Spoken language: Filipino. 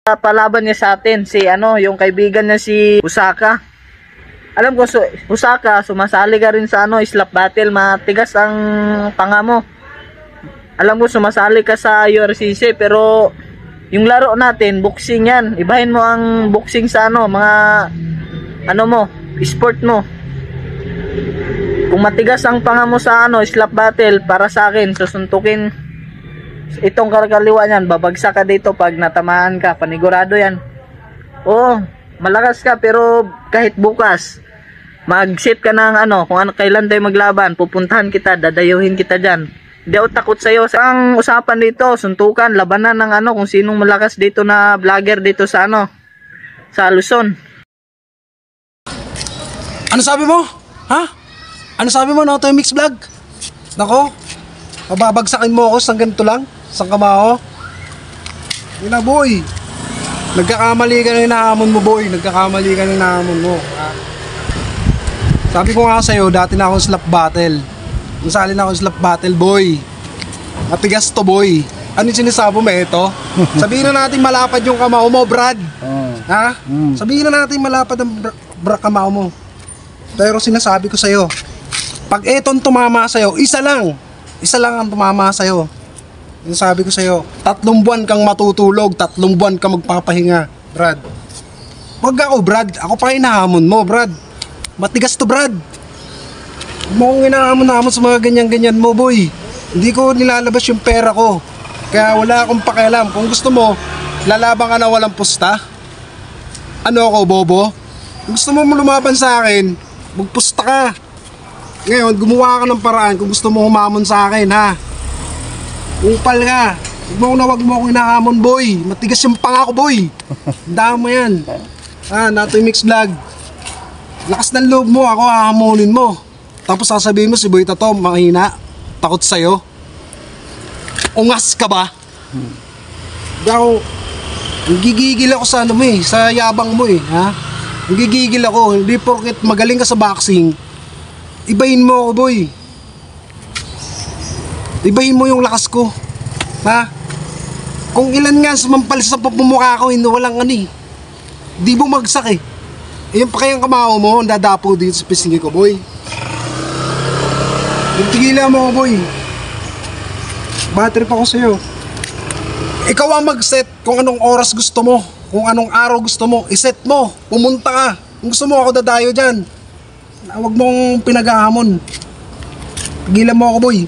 palaban niya sa atin, si yung kaibigan niya si Usaka. Alam ko, Usaka, sumasali ka rin sa slap battle, matigas ang panga mo. Alam ko, sumasali ka sa URCC, pero yung laro natin, boxing yan. Ibahin mo ang boxing sa mga mo, sport mo. Kung matigas ang panga mo sa slap battle, para sa akin, susuntukin itong karkaliwa niyan, babagsak ka dito pag natamaan ka, panigurado yan. Oo, malakas ka, pero kahit bukas mag-sit ka ng kung kailan tayo maglaban, pupuntahan kita, dadayuhin kita dyan. Hindi ako takot sa'yo. Ang usapan dito, suntukan, labanan ng kung sinong malakas dito na vlogger dito sa sa Luzon. Ano sabi mo? Ha? Ano sabi mo na ito yung mix vlog? Nako, mababagsakin mo ako sa ganito lang? Sa kamao? Yun na boy, nagkakamali ka na hinahamon mo boy, nagkakamali ka na hinahamon mo. Sabi ko nga sa'yo, dati na akong slap battle. Nasali na akong slap battle boy. Matigas to boy. Ano yung sinasabi mo ito? Sabihin na natin malapad yung kamao mo Brad. Ha? Sabihin na natin malapad ang kamao mo. Pero sinasabi ko sa'yo, pag etong tumama sa'yo, isa lang ang tumama sa'yo. Sinasabi ko sa'yo, 3 buwan kang matutulog, 3 buwan kang magpapahinga, Brad. Wag ako, Brad. Ako pa hinahamon mo, Brad. Matigas to, Brad. Huwag mo akong hinahamon-hamon sa mga ganyan-ganyan mo, boy. Hindi ko nilalabas yung pera ko. Kaya wala akong pakialam. Kung gusto mo, lalaban ka na walang pusta. Ano ako, bobo? Kung gusto mo lumaban sa akin, magpusta ka. Ngayon, gumawa ka ng paraan kung gusto mo humamon sa akin, ha? Upal ka. Wag mo akong hinahamon, boy. Matigas yung panga ko, boy. Dama mo yan. Nato yung mix vlog. Lakas ng loob mo, ako hahamunin mo. Tapos sasabihin mo si Boy Tato, mahina. Takot sa'yo. Ungas ka ba? Daw, gigigil ako sa mo sa yabang mo ha? Gigigil ako, hindi porket magaling ka sa boxing. Ibahin mo ako, boy. Ibahin mo yung lakas ko. Ha? Kung ilan nga sumampal sa pamumukha ko, hindi walang di bumagsak yung pa kayang kamao mo, dadapo dito sa pisngi ko, boy. Tigilan mo ako, boy. Battery pa ko sa'yo. Ikaw ang mag-set kung anong oras gusto mo, kung anong araw gusto mo, iset mo, pumunta ka. Kung gusto mo ako dadayo dyan, huwag mong pinaghahamon. Tigilan mo ako, boy.